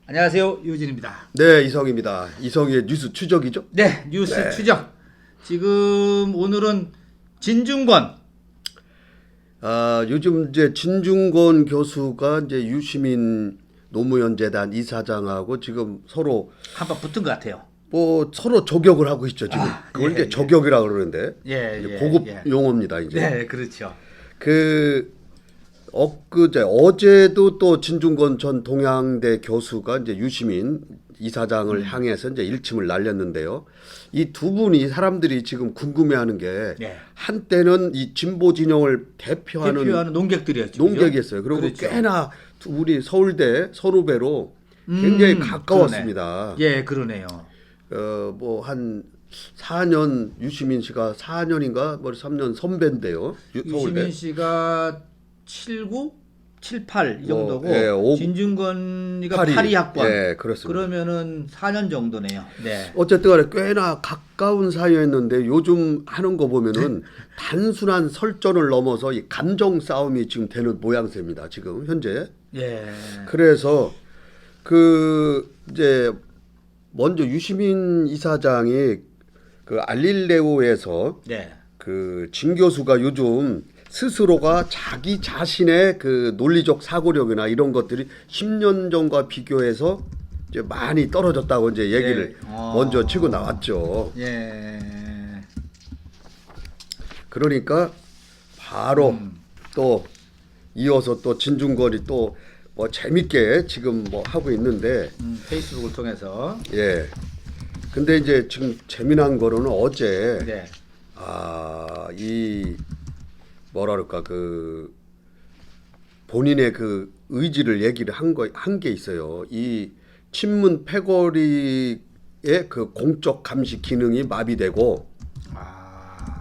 안녕하세요, 유진입니다. 네, 이성입니다. 이성의 뉴스 추적이죠? 네, 뉴스 네. 추적. 지금 오늘은 진중권. 요즘 이제 진중권 교수가 이제 유시민 노무현재단 이사장하고 지금 서로 한번 붙은 것 같아요. 뭐 서로 저격을 하고 있죠, 지금. 그걸 이제 저격이라고 그러는데. 이제 고급 용어입니다, 이제. 네, 그렇죠. 어제도 또 진중권 전 동양대 교수가 이제 유시민 이사장을 향해서 이제 일침을 날렸는데요. 이 두 분이 사람들이 지금 궁금해하는 게 한때는 이 진보 진영을 대표하는 농객들이었죠. 농객이었어요. 그리고 그렇죠. 꽤나 우리 서울대 선후배로 굉장히 가까웠습니다. 그러네. 예, 그러네요. 뭐 한 4년 유시민 씨가 4년인가 뭐 3년 선배인데요. 유시민 씨가 79, 78 이 정도고 진중권이가 82학번. 예, 그렇습니다. 그러면은 4년 정도네요. 네. 어쨌든 간에 꽤나 가까운 사이였는데 요즘 하는 거 보면은 단순한 설전을 넘어서 이 감정 싸움이 지금 되는 모양새입니다. 지금 현재. 예. 그래서 이제 먼저 유시민 이사장이 알릴레오에서 진 교수가 요즘 스스로가 자기 자신의 논리적 사고력이나 이런 것들이 10년 전과 비교해서 이제 많이 떨어졌다고 이제 얘기를 먼저 치고 나왔죠. 예. 그러니까 바로 또 이어서 또 진중권이 또 뭐 재밌게 지금 뭐 하고 있는데 페이스북을 통해서 근데 이제 지금 재미난 거는 어제 이 뭐라 그럴까 본인의 의지를 얘기를 한 게 있어요. 이 친문 패거리의 공적 감시 기능이 마비되고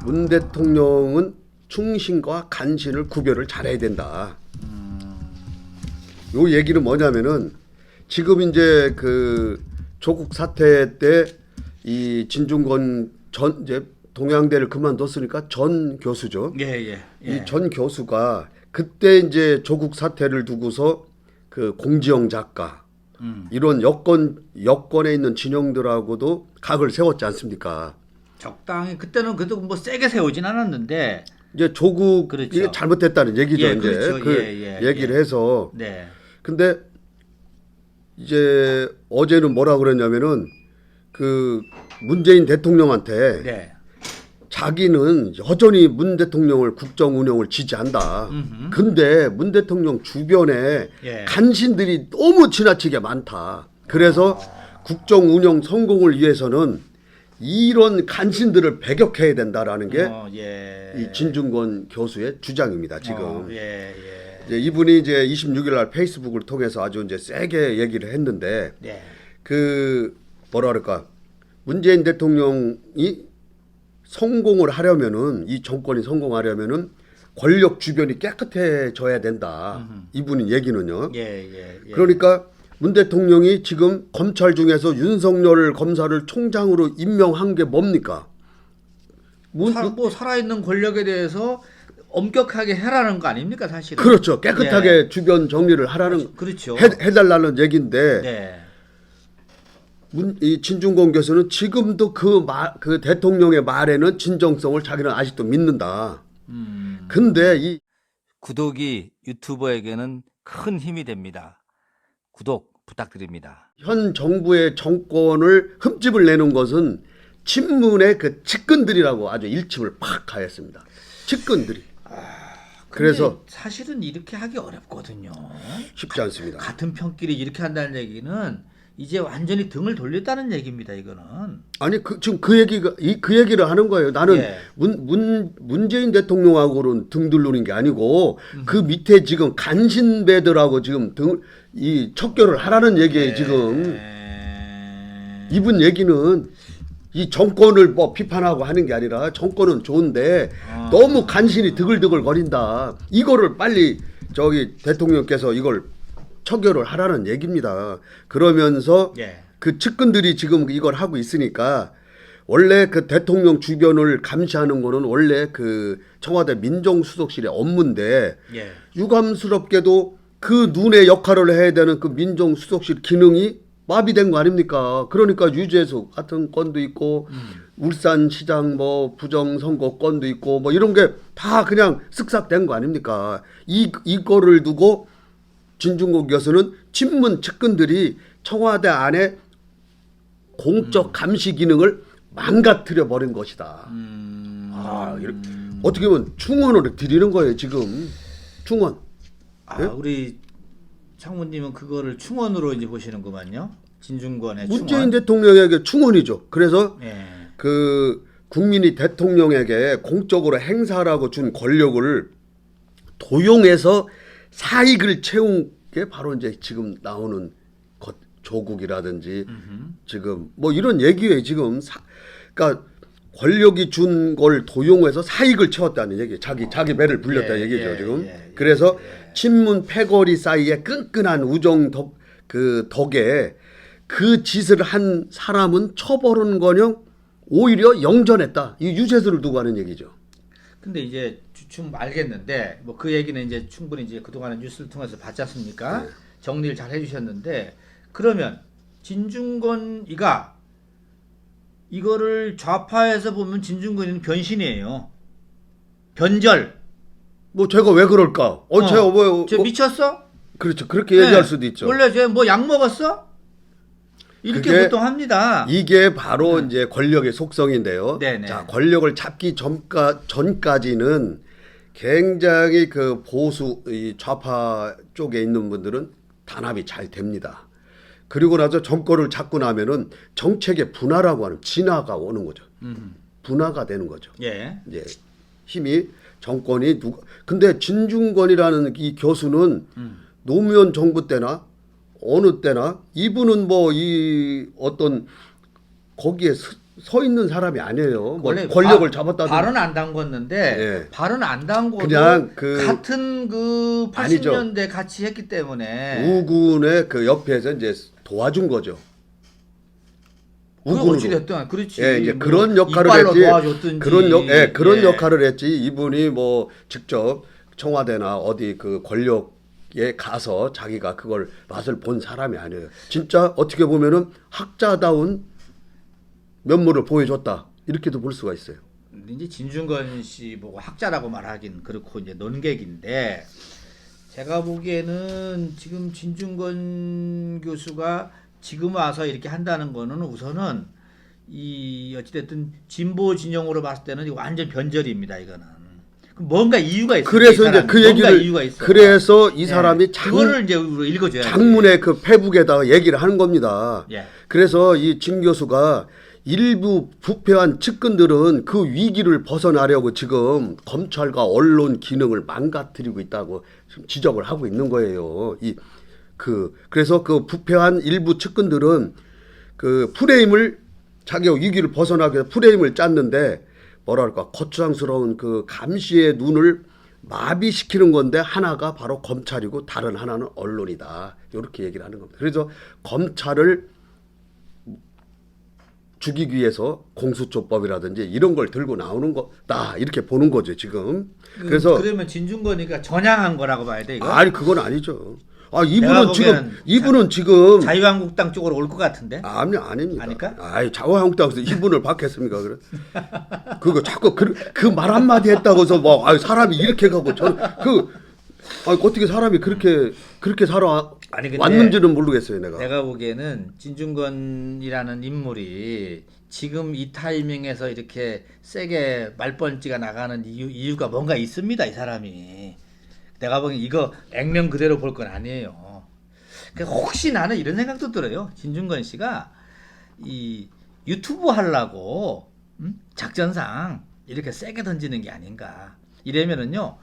문 대통령은 충신과 간신을 구별을 잘해야 된다. 요 얘기는 뭐냐면은 지금 이제 조국 사태 때 이 진중권 이제 동양대를 그만뒀으니까 전 교수죠. 이 전 교수가 그때 이제 조국 사태를 두고서 공지영 작가 이런 여권에 있는 진영들하고도 각을 세웠지 않습니까? 적당히 그때는 그래도 뭐 세게 세우진 않았는데 이제 조국이 잘못됐다는 얘기죠. 이제 얘기를 해서. 근데 이제 어제는 뭐라 그랬냐면은 문재인 대통령한테 자기는 여전히 문 대통령을 국정 운영을 지지한다. 근데 문 대통령 주변에 간신들이 너무 지나치게 많다. 그래서 국정 운영 성공을 위해서는 이런 간신들을 배격해야 된다라는 게 이 진중권 교수의 주장입니다. 지금 이제 이분이 이제 26일 날 페이스북을 통해서 아주 이제 세게 얘기를 했는데 뭐라 그럴까 문재인 대통령이 성공을 하려면은 이 정권이 성공하려면은 권력 주변이 깨끗해져야 된다. 이분이 얘기는요. 그러니까 문 대통령이 지금 검찰 중에서 윤석열 검사를 총장으로 임명한 게 뭡니까? 뭐 살아있는 권력에 대해서 엄격하게 해라는 거 아닙니까, 사실은? 그렇죠. 깨끗하게 주변 정리를 하라는 해달라는 얘기인데 이 진중권 교수는 지금도 그 대통령의 말에는 진정성을 자기는 아직도 믿는다. 근데 이 구독이 유튜버에게는 큰 힘이 됩니다. 구독 부탁드립니다. 현 정부의 정권을 흠집을 내는 것은 친문의 측근들이라고 아주 일침을 팍 가했습니다. 측근들이. 그래서 사실은 이렇게 하기 어렵거든요. 쉽지 않습니다. 같은 편끼리 이렇게 한다는 얘기는 이제 완전히 등을 돌렸다는 얘기입니다. 이거는. 아니 지금 그 얘기를 하는 거예요. 나는 문재인 대통령하고는 등 돌리는 게 아니고 그 밑에 지금 간신배들하고 지금 이 척결을 하라는 얘기예요. 지금 이분 얘기는 이 정권을 뭐 비판하고 하는 게 아니라 정권은 좋은데 너무 간신히 드글드글 거린다. 이거를 빨리 대통령께서 이걸 처결을 하라는 얘기입니다. 그러면서 그 측근들이 지금 이걸 하고 있으니까 원래 대통령 주변을 감시하는 거는 원래 청와대 민정수석실의 업무인데 유감스럽게도 그 눈의 역할을 해야 되는 그 민정수석실 기능이 마비된 거 아닙니까? 그러니까 유재수 같은 건도 있고 울산시장 뭐 부정선거 건도 있고 뭐 이런 게 다 그냥 쓱싹된 거 아닙니까? 이거를 두고 진중권 교수는 친문 측근들이 청와대 안에 공적 감시 기능을 망가뜨려 버린 것이다. 이렇게 어떻게 보면 충원을 드리는 거예요 지금. 충원. 예? 우리 창무님은 그거를 충원으로 이제 보시는구만요. 진중권의 문재인 충원. 대통령에게 충원이죠. 그래서 예. 그 국민이 대통령에게 공적으로 행사라고 준 권력을 도용해서 사익을 채운 게 바로 이제 지금 나오는 조국이라든지 지금 뭐 이런 얘기예요. 지금 그러니까 권력이 준 걸 도용해서 사익을 채웠다는 얘기. 자기 배를 불렸다는 얘기죠 지금. 그래서 친문 패거리 사이에 끈끈한 우정 덕에 그 짓을 한 사람은 처벌은커녕 오히려 영전했다. 이 유재수를 두고 하는 얘기죠. 근데 이제 좀 알겠는데 뭐 그 얘기는 이제 충분히 이제 그동안의 뉴스를 통해서 봤지 않습니까? 네. 정리를 잘 해주셨는데 그러면 진중권이가 이거를 좌파에서 보면 진중권이는 변신이에요. 변절. 뭐 제가 왜 그럴까? 제가 쟤 미쳤어? 그렇죠. 그렇게 얘기할 수도 있죠. 원래 쟤 뭐 약 먹었어? 이렇게 보통 합니다. 이게 바로 이제 권력의 속성인데요. 네네. 자, 권력을 잡기 전까지는 굉장히 그 보수 이 좌파 쪽에 있는 분들은 단합이 잘 됩니다. 그리고 나서 정권을 잡고 나면은 정책의 분화라고 하는 진화가 오는 거죠. 분화가 되는 거죠. 예. 이제 힘이 정권이 근데 진중권이라는 이 교수는 노무현 정부 때나 어느 때나 이분은 뭐 이 어떤 거기에 서 있는 사람이 아니에요. 뭐 권력을 잡았다든 발은 안 담궜는데 예. 발은 안 담궈도 그냥 같은 그 80년대 아니죠. 같이 했기 때문에 우군의 그 옆에서 이제 도와준 거죠. 우군으로. 어찌 됐든 그렇지. 예, 이제 뭐 그런 역할을 이빨로 했지. 도와줬든지. 그런 예. 역할을 했지. 이분이 뭐 직접 청와대나 어디 그 권력에 가서 자기가 그걸 맛을 본 사람이 아니에요. 진짜 어떻게 보면은 학자다운 면모를 보여줬다. 이렇게도 볼 수가 있어요. 이제 진중권 씨 보고 학자라고 말하긴 그렇고 이제 논객인데 제가 보기에는 지금 진중권 교수가 지금 와서 이렇게 한다는 거는 우선은 이 어찌됐든 진보 진영으로 봤을 때는 이거 완전 변절입니다. 이거는 뭔가 이유가 있어요. 그래서 이제 그 얘기를 그래서 이 사람이 그거를 이제 읽어줘야 장문의 그 페북에다가 얘기를 하는 겁니다. 예. 그래서 이 진 교수가 일부 부패한 측근들은 그 위기를 벗어나려고 지금 검찰과 언론 기능을 망가뜨리고 있다고 지금 지적을 하고 있는 거예요. 그래서 그 부패한 일부 측근들은 그 프레임을 자기가 위기를 벗어나기 위해서 프레임을 짰는데 뭐랄까 거추장스러운 그 감시의 눈을 마비시키는 건데 하나가 바로 검찰이고 다른 하나는 언론이다. 이렇게 얘기를 하는 겁니다. 그래서 검찰을 죽이기 위해서 공수처법이라든지 이런 걸 들고 나오는 거다 이렇게 보는 거죠 지금. 그래서 그러면 진중권이가 전향한 거라고 봐야 돼 이거? 아니 그건 아니죠. 이분은 지금 자유한국당 쪽으로 올 것 같은데? 아닙니다. 아닐까? 자유한국당에서 이분을 받겠습니까? 그래? 그거 자꾸 그 말 한마디 했다고서 뭐 사람이 이렇게 가고 저는 어떻게 사람이 그렇게 살아 왔는지는 모르겠어요 내가 보기에는 진중권이라는 인물이 지금 이 타이밍에서 이렇게 세게 말번지가 나가는 이유가 뭔가 있습니다. 이 사람이. 내가 보기엔 이거 액면 그대로 볼 건 아니에요. 그러니까 혹시 나는 이런 생각도 들어요. 진중권 씨가 이 유튜브 하려고 작전상 이렇게 세게 던지는 게 아닌가. 이러면은요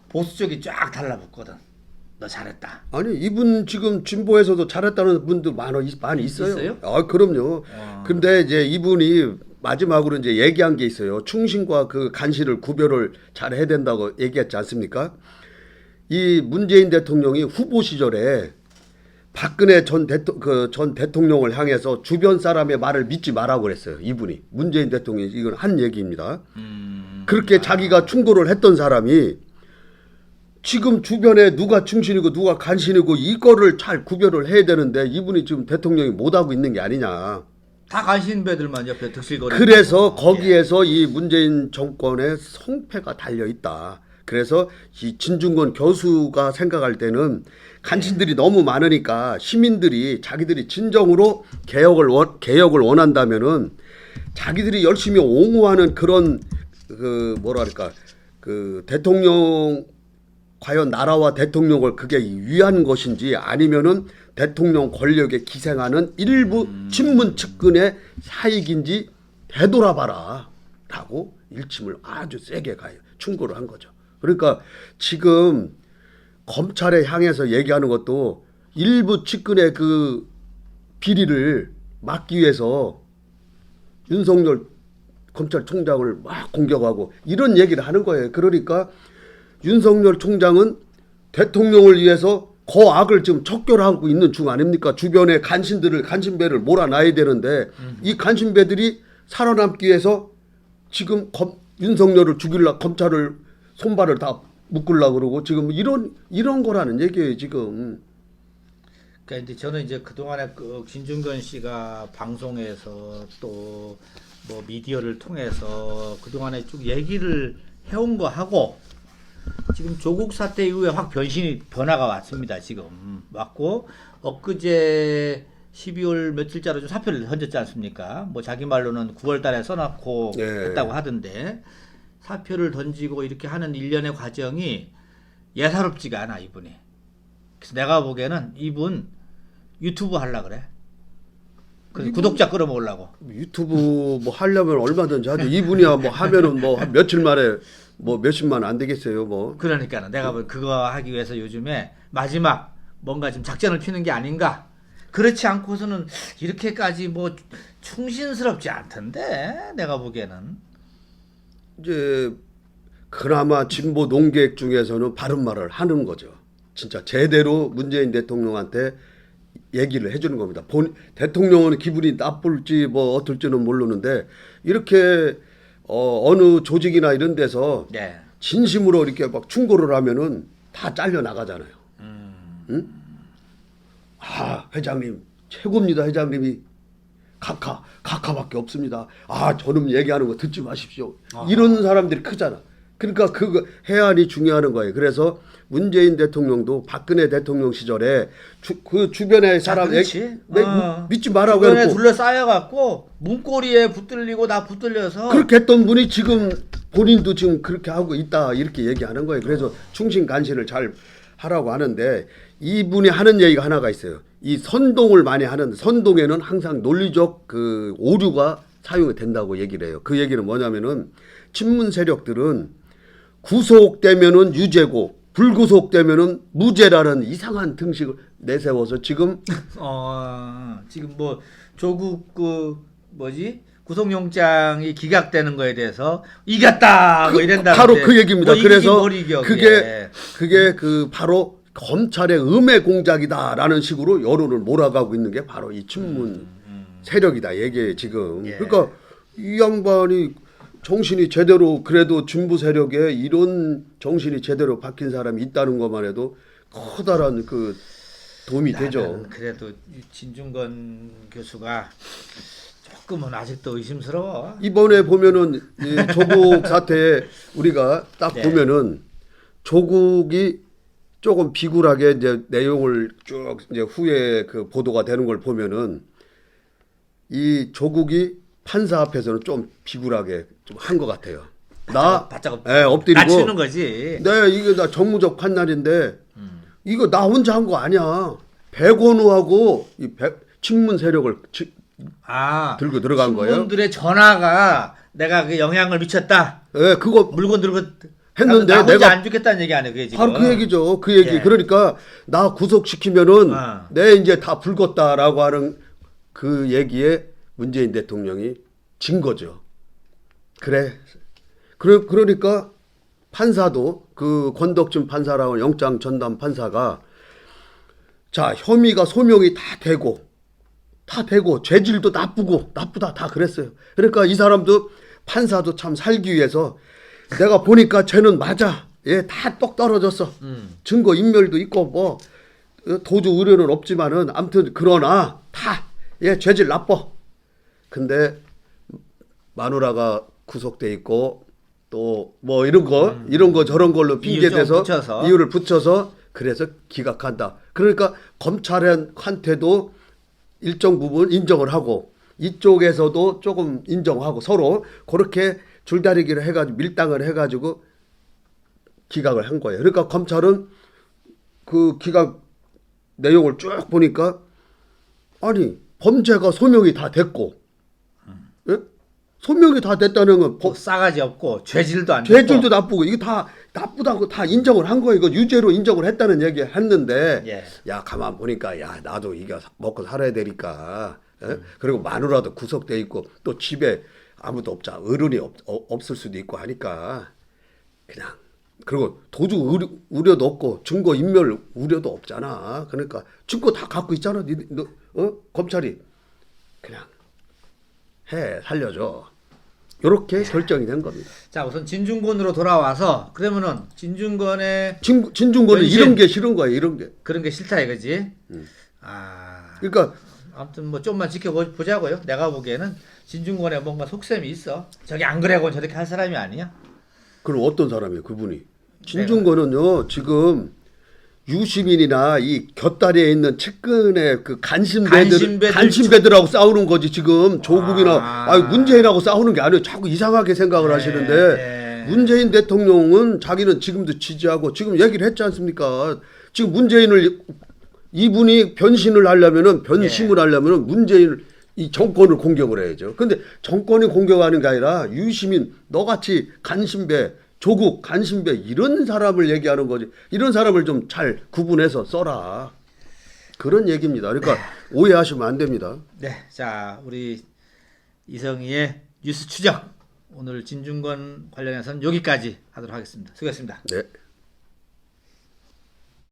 보수 쪽이 쫙 달라붙거든. 너 잘했다. 아니 이분 지금 진보에서도 잘했다는 분들 많이 있어요. 그럼요. 근데 이제 이분이 마지막으로 이제 얘기한 게 있어요. 충신과 그 간신을 구별을 잘 해야 된다고 얘기했지 않습니까? 이 문재인 대통령이 후보 시절에 박근혜 전 대통령을 향해서 주변 사람의 말을 믿지 말라고 그랬어요. 이분이 문재인 대통령이 이건 한 얘기입니다. 그렇게 자기가 충고를 했던 사람이 지금 주변에 누가 충신이고 누가 간신이고 이거를 잘 구별을 해야 되는데 이분이 지금 대통령이 못하고 있는 게 아니냐. 다 간신배들만 옆에 득실거리고. 그래서 거기에서 이 문재인 정권의 성패가 달려 있다. 그래서 이 진중권 교수가 생각할 때는 간신들이 너무 많으니까 시민들이 자기들이 진정으로 개혁을 원한다면은 자기들이 열심히 옹호하는 그런 그 뭐랄까 그 대통령 과연 나라와 대통령을 그게 위한 것인지 아니면은 대통령 권력에 기생하는 일부 친문 측근의 사익인지 되돌아봐라라고 일침을 아주 세게 가요. 충고를 한 거죠. 그러니까 지금 검찰에 향해서 얘기하는 것도 일부 측근의 그 비리를 막기 위해서 윤석열 검찰총장을 막 공격하고 이런 얘기를 하는 거예요. 그러니까 윤석열 총장은 대통령을 위해서 거악을 지금 척결하고 있는 중 아닙니까? 주변에 간신배를 몰아놔야 되는데 이 간신배들이 살아남기 위해서 지금 윤석열을 죽이려 검찰을 손발을 다 묶으려고 그러고 지금 이런 거라는 얘기예요, 지금. 그러니까 이제 저는 이제 그동안에 그 진중권 씨가 방송에서 또 뭐 미디어를 통해서 그동안에 쭉 얘기를 해온 거 하고 지금 조국 사태 이후에 확 변화가 왔습니다. 지금 왔고 엊그제 12월 며칠자로 좀 사표를 던졌지 않습니까? 뭐 자기 말로는 9월 달에 써놓고 했다고 하던데 사표를 던지고 이렇게 하는 일련의 과정이 예사롭지가 않아 이분이. 그래서 내가 보기에는 이분 유튜브 하려 그래. 그래서 구독자 끌어모으려고. 유튜브 뭐 하려면 얼마든지 하죠. 이분이야 뭐 하면은 뭐 한 며칠 만에 뭐 몇십만 안 되겠어요, 뭐. 그러니까는 내가 보기 그거 하기 위해서 요즘에 마지막 뭔가 지금 작전을 피는 게 아닌가. 그렇지 않고서는 이렇게까지 뭐 충신스럽지 않던데 내가 보기에는. 이제 그나마 진보 농객 중에서는 바른 말을 하는 거죠. 진짜 제대로 문재인 대통령한테 얘기를 해주는 겁니다. 대통령은 기분이 나쁠지 뭐 어떨지는 모르는데 이렇게 어느 조직이나 이런 데서 네. 진심으로 이렇게 막 충고를 하면은 다 잘려 나가잖아요. 응? 아 회장님 최고입니다. 회장님이 각하밖에 없습니다. 아 저놈 얘기하는 거 듣지 마십시오. 이런 사람들이 크잖아. 그러니까 그 해안이 중요한 거예요. 그래서 문재인 대통령도 박근혜 대통령 시절에 그 주변의 사람 믿지 말라고 주변에 해놓고 둘러싸여갖고 문고리에 붙들리고 다 붙들려서 그렇게 했던 분이 지금 본인도 지금 그렇게 하고 있다 이렇게 얘기하는 거예요. 그래서 충신 간신을 잘 하라고 하는데 이분이 하는 얘기가 하나가 있어요. 이 선동을 많이 하는데 선동에는 항상 논리적 그 오류가 사용이 된다고 얘기를 해요. 그 얘기는 뭐냐면은 친문 세력들은 구속되면은 유죄고 불구속되면은 무죄라는 이상한 등식을 내세워서 지금 지금 뭐 조국 그 뭐지 구속영장이 기각되는 거에 대해서 이겼다 뭐 이런다. 바로 그 얘기입니다. 뭐 그래서 이겨, 그게 그 바로 검찰의 음해 공작이다라는 식으로 여론을 몰아가고 있는 게 바로 이 친문 세력이다. 이게 지금 그러니까 이 양반이 정신이 제대로 그래도 진보 세력에 이런 정신이 제대로 박힌 사람이 있다는 것만 해도 커다란 그 도움이 되죠. 그래도 진중권 교수가 조금은 아직도 의심스러워. 이번에 보면은 이 조국 사태에 우리가 딱 보면은 조국이 조금 비굴하게 이제 내용을 쭉 이제 후에 그 보도가 되는 걸 보면은 이 조국이 판사 앞에서는 좀 비굴하게 좀 한 것 같아요. 바짝 엎드리고 낮추는 거지. 네, 이게 나 정무적 판단인데 이거 나 혼자 한 거 아니야. 백원우하고 이 친문 세력을 들고 들어간 거예요. 친문들의 전화가 내가 그 영향을 미쳤다. 네, 그거 물건 들고 했는데 나 혼자 내가 안 죽겠다는 얘기 아니에요, 그게 지금. 바로 그 얘기죠. 그 얘기. 그러니까 나 구속시키면은 내 이제 다 불궜다라고 하는 그 얘기에 문재인 대통령이 진 거죠. 그러니까 판사도 그 권덕준 판사라고 영장 전담 판사가 자 혐의가 소명이 다 되고 죄질도 나쁘다 다 그랬어요. 그러니까 이 사람도 판사도 참 살기 위해서 내가 보니까 쟤는 맞아 다 똑 떨어졌어. 증거 인멸도 있고 뭐 도주 의뢰는 없지만은 아무튼 그러나 다 죄질 나빠. 근데 마누라가 구속돼 있고 또 뭐 이런 거 저런 걸로 핑계 대서 이유를 붙여서 그래서 기각한다. 그러니까 검찰한테도 일정 부분 인정을 하고 이쪽에서도 조금 인정하고 서로 그렇게 줄다리기를 해가지고 밀당을 해가지고 기각을 한 거예요. 그러니까 검찰은 그 기각 내용을 쭉 보니까 아니 범죄가 소명이 다 됐고 예? 소명이 다 됐다는 건 뭐 싸가지 없고 죄질도 안 죄질도 나쁘고 이게 다 나쁘다고 다 인정을 한 거예요. 이거 유죄로 인정을 했다는 얘기 했는데 야 가만 보니까 야 나도 이거 먹고 살아야 되니까 그리고 마누라도 구속돼 있고 또 집에 아무도 없자 어른이 없을 수도 있고 하니까 그냥 그리고 도주 우려도 없고 증거 인멸 우려도 없잖아. 그러니까 증거 다 갖고 있잖아. 검찰이 그냥 살려줘. 이렇게 결정이 된 겁니다. 자 우선 진중권으로 돌아와서 그러면은 진중권의 진중권은 이런 게 싫은 거야. 이런 게 그런 게 싫다 이거지. 그러니까 아무튼 뭐 좀만 지켜보자고요. 내가 보기에는 진중권에 뭔가 속셈이 있어. 저기 안 그래고 저렇게 할 사람이 아니야. 그럼 어떤 사람이에요, 그분이? 진중권은요 지금 유시민이나 이 곁다리에 있는 측근의 그 간신배들하고 싸우는 거지 지금 조국이나 문재인하고 싸우는 게 아니에요. 자꾸 이상하게 생각을 하시는데 문재인 대통령은 자기는 지금도 지지하고 지금 얘기를 했지 않습니까? 지금 문재인을 이분이 변심을 하려면은 문재인을 이 정권을 공격을 해야죠. 근데 정권이 공격하는 게 아니라 유시민 너같이 간신배 조국 간신배 이런 사람을 얘기하는 거지. 이런 사람을 좀 잘 구분해서 써라. 그런 얘기입니다. 그러니까 오해하시면 안 됩니다. 네, 자 우리 이성희의 뉴스 추적 오늘 진중권 관련해서는 여기까지 하도록 하겠습니다. 수고했습니다. 네.